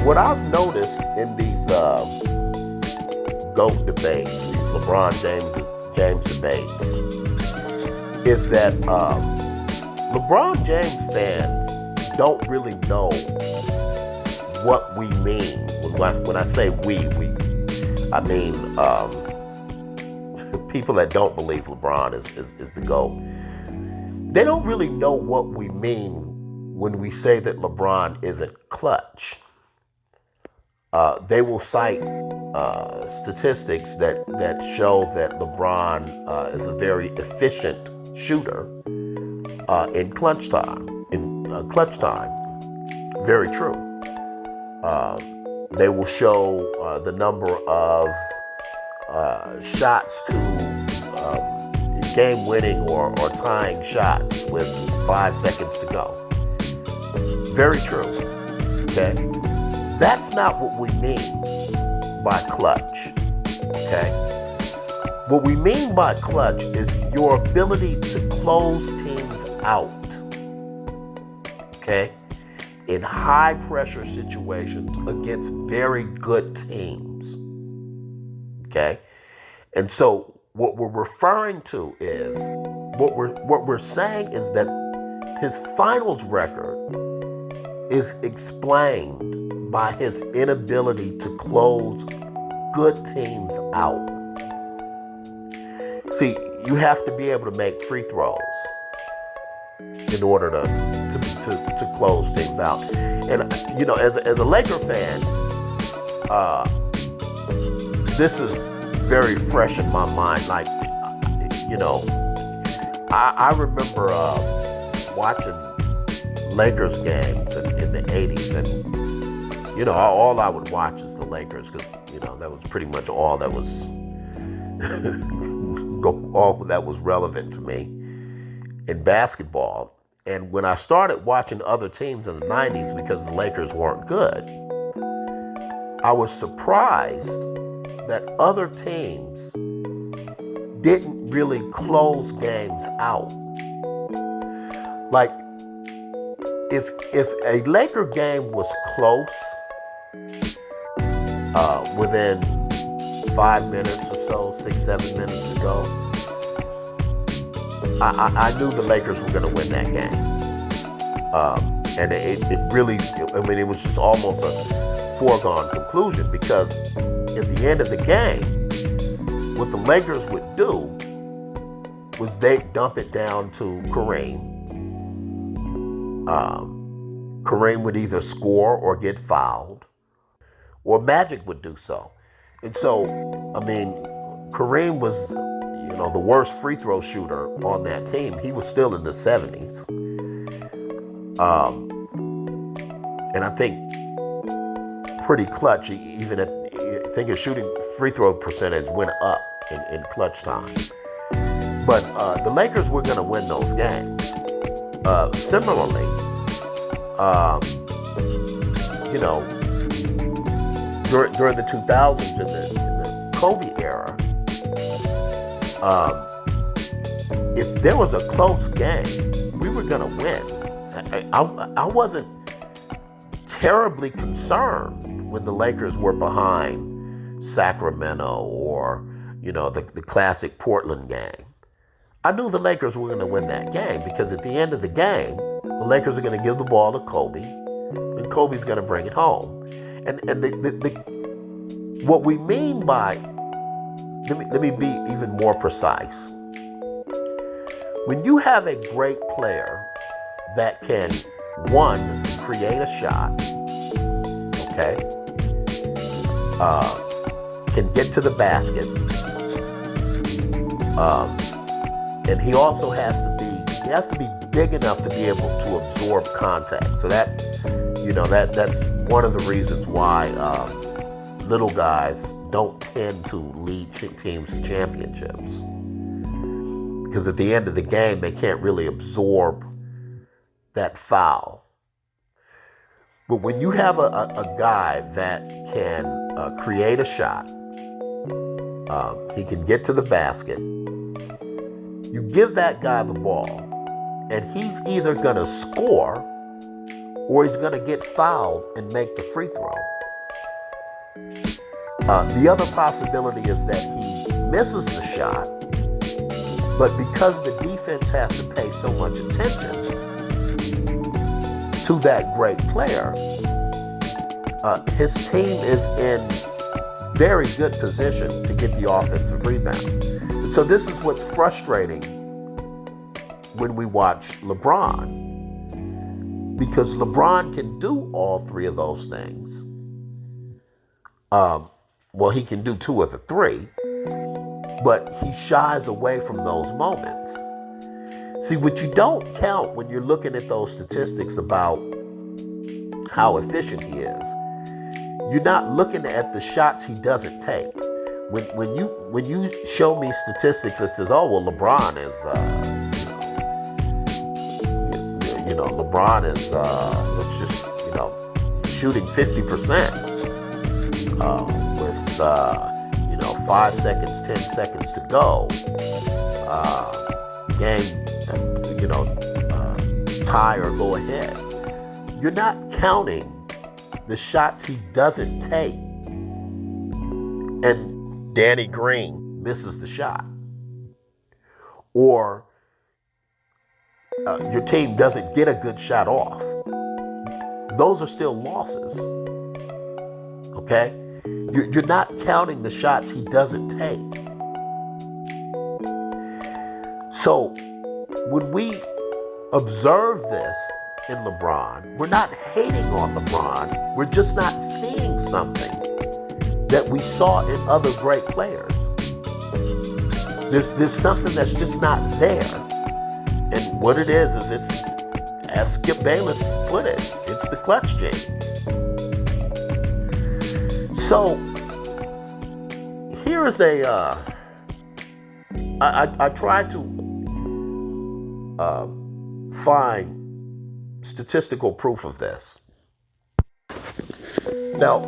what I've noticed in these GOAT debates, these LeBron James debates, is that LeBron James fans don't really know what we mean. When I say we, I mean people that don't believe LeBron is the GOAT. They don't really know what we mean when we say that LeBron isn't clutch. They will cite statistics that show that LeBron is a very efficient shooter in clutch time. Very true. They will show the number of shots to game-winning or tying shots with 5 seconds to go. Very true. Okay? That's not what we mean by clutch. Okay? What we mean by clutch is your ability to close teams out. Okay? In high pressure situations against very good teams. Okay? And so what we're referring to is, what we're saying is that his finals record is explained by his inability to close good teams out. See, you have to be able to make free throws in order to close teams out. And you know, as a Laker fan, this is very fresh in my mind. Like, you know, I remember watching Lakers games in the 80s, and you know, all I would watch is the Lakers, because you know, that was pretty much all that was relevant to me in basketball. And when I started watching other teams in the 90s, because the Lakers weren't good, I was surprised that other teams didn't really close games out. Like, if a Laker game was close, within 5 minutes or so, 6-7 minutes to go, I knew the Lakers were going to win that game. And it really, I mean, it was just almost a foregone conclusion, because at the end of the game, what the Lakers would do was they'd dump it down to Kareem. Kareem would either score or get fouled, or Magic would do so. And so, I mean, Kareem was, you know, the worst free throw shooter on that team. He was still in the 70s. And I think pretty clutch, even I think his shooting free throw percentage went up in clutch time. But the Lakers were going to win those games. Similarly, you know, during the 2000s, in the Kobe era, if there was a close game, we were going to win. I wasn't terribly concerned when the Lakers were behind Sacramento, or, you know, the classic Portland game. I knew the Lakers were going to win that game, because at the end of the game, the Lakers are going to give the ball to Kobe, and Kobe's going to bring it home. And what we mean by, let me be even more precise. When you have a great player that can, one, create a shot, okay, can get to the basket, and he also has to be big enough to be able to absorb contact. So that, you know, that's one of the reasons why little guys don't tend to lead teams to championships, because at the end of the game, they can't really absorb that foul. But when you have a guy that can create a shot, he can get to the basket, you give that guy the ball, and he's either going to score or he's going to get fouled and make the free throw. The other possibility is that he misses the shot, but because the defense has to pay so much attention to that great player, his team is in very good position to get the offensive rebound. So this is what's frustrating when we watch LeBron, because LeBron can do all three of those things. Well, he can do two of the three, but he shies away from those moments. See, what you don't count when you're looking at those statistics about how efficient he is, you're not looking at the shots he doesn't take. When you show me statistics that says, oh, well, LeBron is, LeBron is, let's just, shooting 50% with, 5 seconds, 10 seconds to go. Game, tie or go ahead. You're not counting the shots he doesn't take. And Danny Green misses the shot. Or your team doesn't get a good shot off. Those are still losses. Okay? You're not counting the shots he doesn't take. So when we observe this in LeBron, we're not hating on LeBron. We're just not seeing something that we saw in other great players. There's something that's just not there. And what it is it's, as Skip Bayless put it, it's the clutch gene. So here is I tried to find statistical proof of this. Now,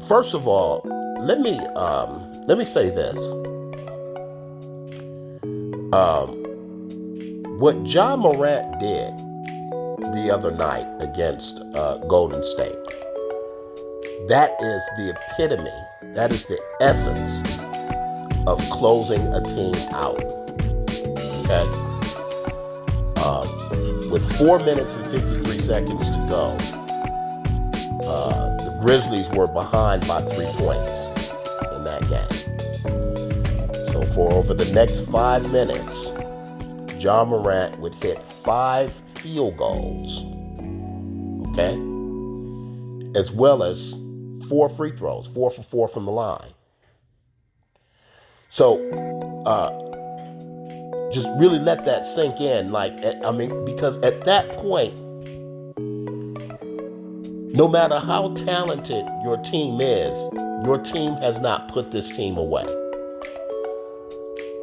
first of all, let me say this. What Ja Morant did the other night against Golden State, that is the epitome, that is the essence of closing a team out. Okay? With 4 minutes and 53 seconds to go, the Grizzlies were behind by 3 points in that game. So for over the next 5 minutes, Ja Morant would hit 5 field goals, okay? As well as 4 free throws, 4 for 4 from the line. So, just really let that sink in. Because at that point, no matter how talented your team is, your team has not put this team away.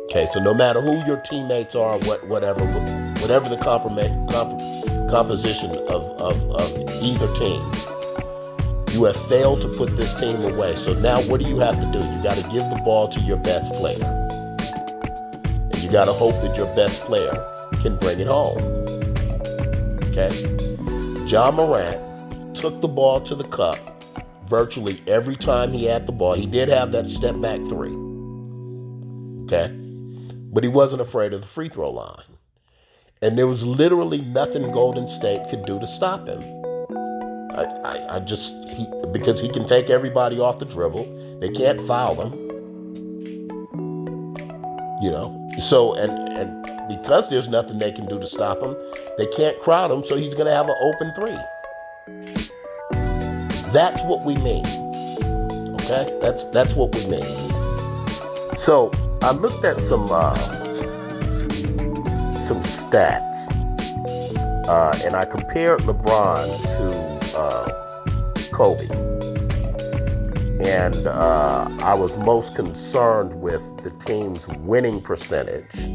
Okay, so no matter who your teammates are, whatever the composition of either team, you have failed to put this team away. So now what do you have to do? You got to give the ball to your best player. And you got to hope that your best player can bring it home. Okay? Ja Morant took the ball to the cup virtually every time he had the ball. He did have that step back 3. Okay? But he wasn't afraid of the free throw line. And there was literally nothing Golden State could do to stop him. Because he can take everybody off the dribble. They can't foul him. So, and because there's nothing they can do to stop him, they can't crowd him, so he's going to have an open 3. That's what we mean. Okay? That's what we mean. So, I looked at some stats, and I compared LeBron to Kobe, and I was most concerned with the team's winning percentage.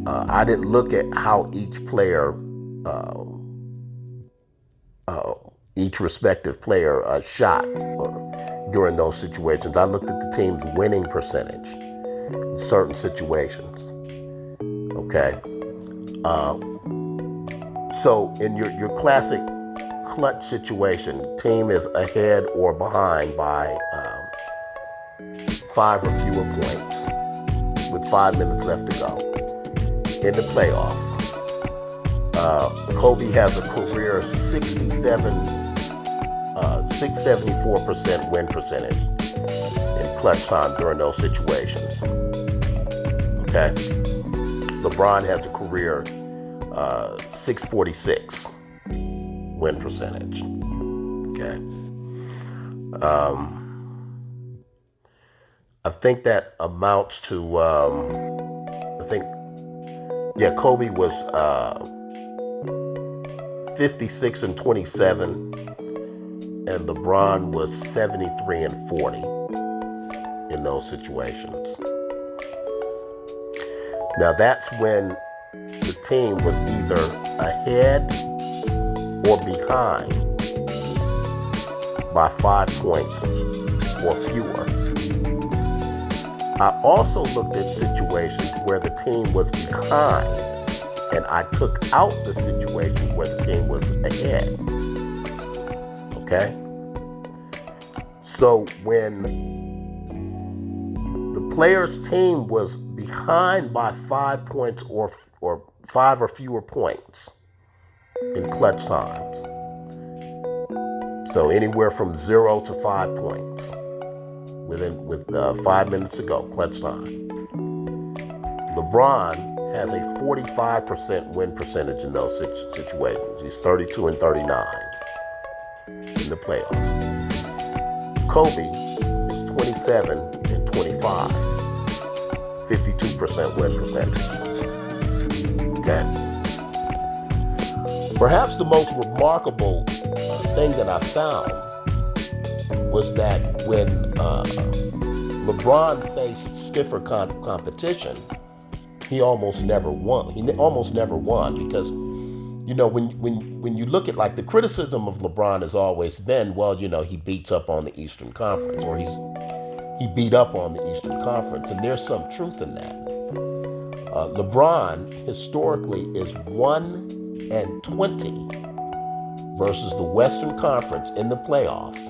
I didn't look at how each player, each respective player shot during those situations. I looked at the team's winning percentage in certain situations. Okay. So in your classic clutch situation, team is ahead or behind by 5 or fewer points with 5 minutes left to go in the playoffs. Kobe has a career 674% win percentage in clutch time during those situations. Okay, LeBron has a career 646 win percentage. Okay. I think that amounts to, Kobe was 56 and 27, and LeBron was 73 and 40 in those situations. Now that's when the team was either ahead or behind by 5 points or fewer. I also looked at situations where the team was behind, and I took out the situations where the team was ahead. Okay? So when the player's team was behind by 5 points or 5 or fewer points in clutch times, so anywhere from 0 to 5 points with 5 minutes to go, clutch time, LeBron has a 45% win percentage in those situations. He's 32 and 39 in the playoffs. Kobe is 27 and 25, 52% win percentage. Okay. Perhaps the most remarkable thing that I found was that when LeBron faced stiffer competition, he almost never won. He almost never won because, when you look at, like, the criticism of LeBron has always been, well, he beats up on the Eastern Conference, or he beat up on the Eastern Conference, and there's some truth in that. LeBron historically is 1-20 versus the Western Conference in the playoffs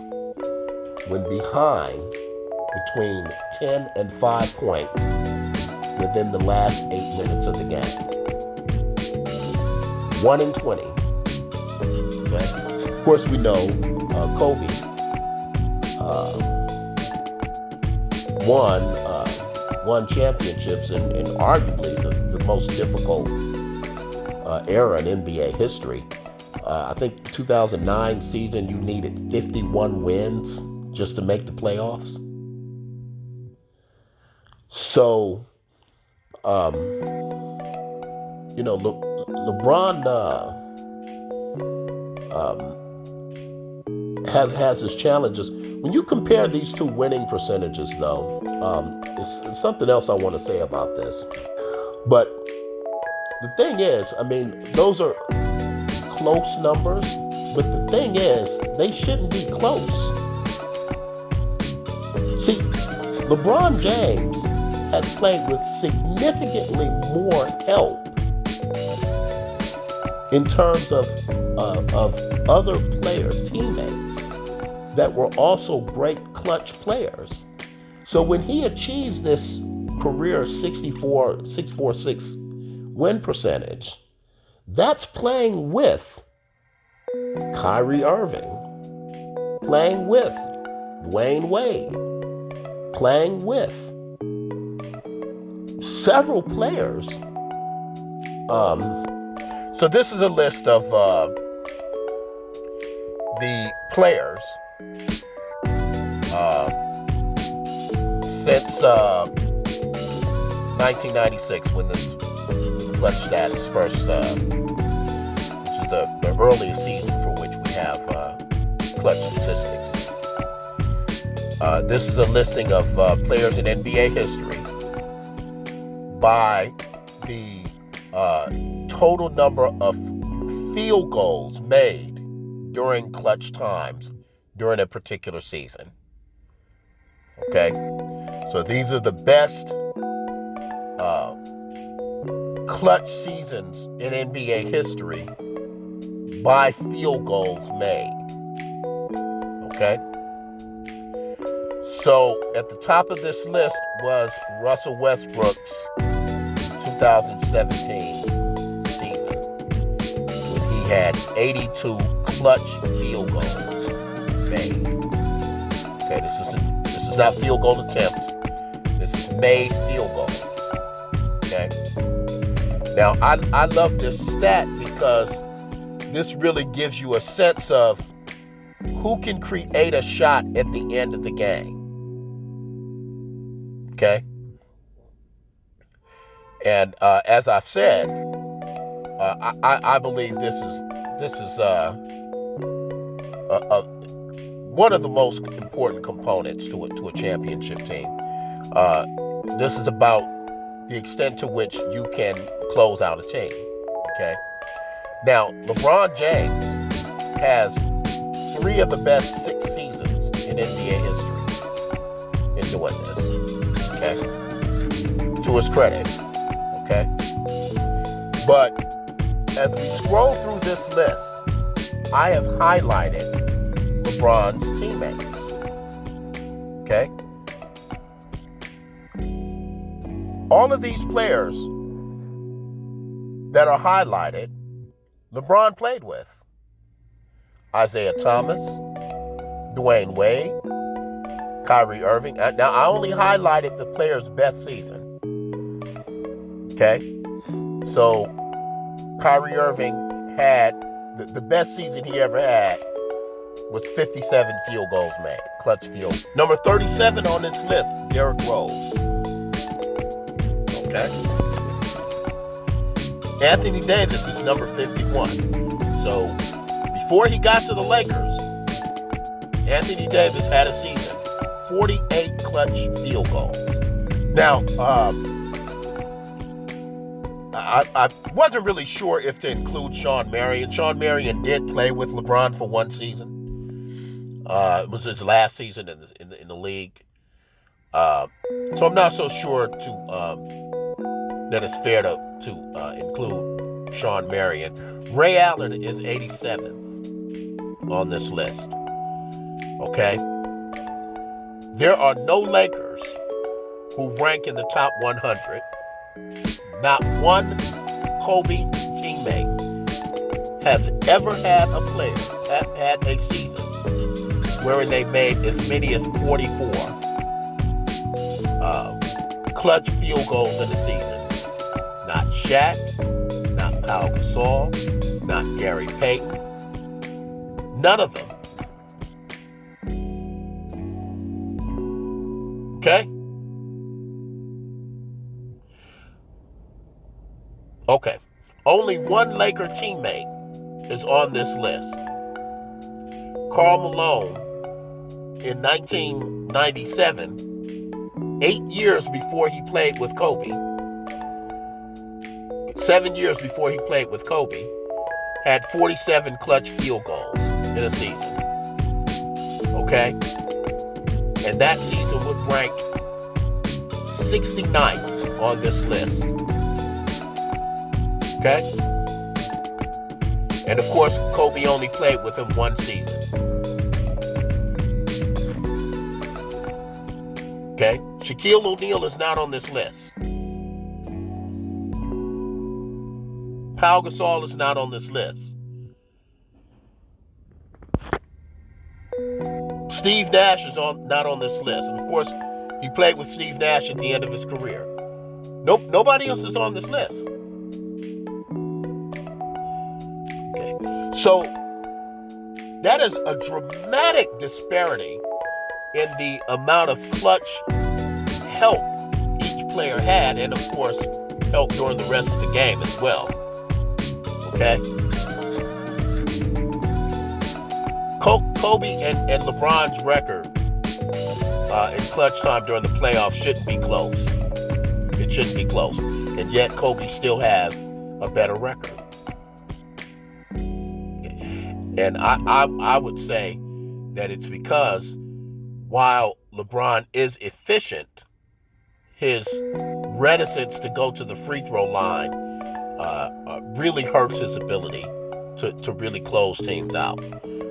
when behind between 10 and 5 points within the last 8 minutes of the game. 1-20. Okay? Of course, we know Kobe won championships in arguably the most difficult era in NBA history. I think 2009 season, you needed 51 wins just to make the playoffs. So, LeBron has his challenges. When you compare these two winning percentages, though, it's something else I want to say about this. But the thing is, those are close numbers, but the thing is, they shouldn't be close. See, LeBron James has played with significantly more help in terms of other players, teammates, that were also great clutch players. So when he achieves this career 646 win percentage, that's playing with Kyrie Irving, playing with Dwayne Wade, playing with several players. So this is a list of the players since 1996, when this clutch stats first, which is the earliest season for which we have clutch statistics. This is a listing of players in NBA history by the total number of field goals made during clutch times during a particular season. Okay, so these are the best clutch seasons in NBA history by field goals made. Okay? So at the top of this list was Russell Westbrook's 2017 season, when he had 82 clutch field goals made. Okay, this is not field goal attempts. This is made field goals. Okay. Now I love this stat because this really gives you a sense of who can create a shot at the end of the game. Okay. And as I've said, I believe this is one of the most important components to a championship team. This is about the extent to which you can close out a team. Okay. Now, LeBron James has 3 of the best 6 seasons in NBA history in doing this. Okay. To his credit. Okay. But as we scroll through this list, I have highlighted LeBron's teammates. Okay. All of these players that are highlighted, LeBron played with. Isaiah Thomas, Dwayne Wade, Kyrie Irving. Now, I only highlighted the player's best season. Okay? So, Kyrie Irving had, the best season he ever had was 57 field goals made. Clutch field. Number 37 on this list, Derrick Rose. Okay? Anthony Davis is number 51. So, before he got to the Lakers, Anthony Davis had a season, 48 clutch field goals. Now, I wasn't really sure if to include Shawn Marion. Shawn Marion did play with LeBron for one season. It was his last season in the league. So I'm not so sure that it's fair to include Shawn Marion. Ray Allen is 87th on this list. Okay? There are no Lakers who rank in the top 100. Not one Kobe teammate has ever had a player, had a season where they made as many as 44 clutch field goals in a season. Not Shaq, not Pau Gasol, not Gary Payton. None of them. Okay? Okay. Only one Laker teammate is on this list. Karl Malone in 1997, 8 years before he played with Kobe, 7 years before he played with Kobe, had 47 clutch field goals in a season. Okay? And that season would rank 69th on this list. Okay? And of course, Kobe only played with him one season. Okay? Shaquille O'Neal is not on this list. Pau Gasol is not on this list. Steve Nash is not on this list. And of course, he played with Steve Nash at the end of his career. Nobody else is on this list. Okay. So that is a dramatic disparity in the amount of clutch help each player had, and of course, help during the rest of the game as well. Okay? Kobe and LeBron's record in clutch time during the playoffs shouldn't be close. It shouldn't be close. And yet Kobe still has a better record. And I would say that it's because while LeBron is efficient, his reticence to go to the free throw line really hurts his ability to really close teams out.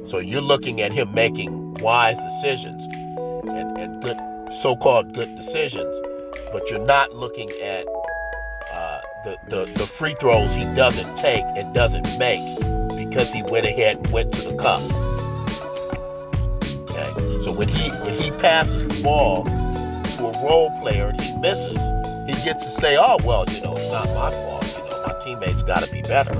So you're looking at him making wise decisions and good, so-called good decisions, but you're not looking at the free throws he doesn't take and doesn't make because he went ahead and went to the cup. Okay, so when he passes the ball to a role player and he misses, he gets to say, "Oh well, it's not my fault. My teammates got to be better."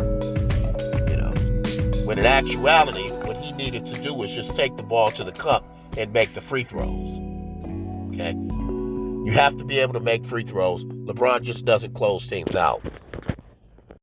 When in actuality, what he needed to do was just take the ball to the cup and make the free throws. Okay, you have to be able to make free throws. LeBron just doesn't close teams out.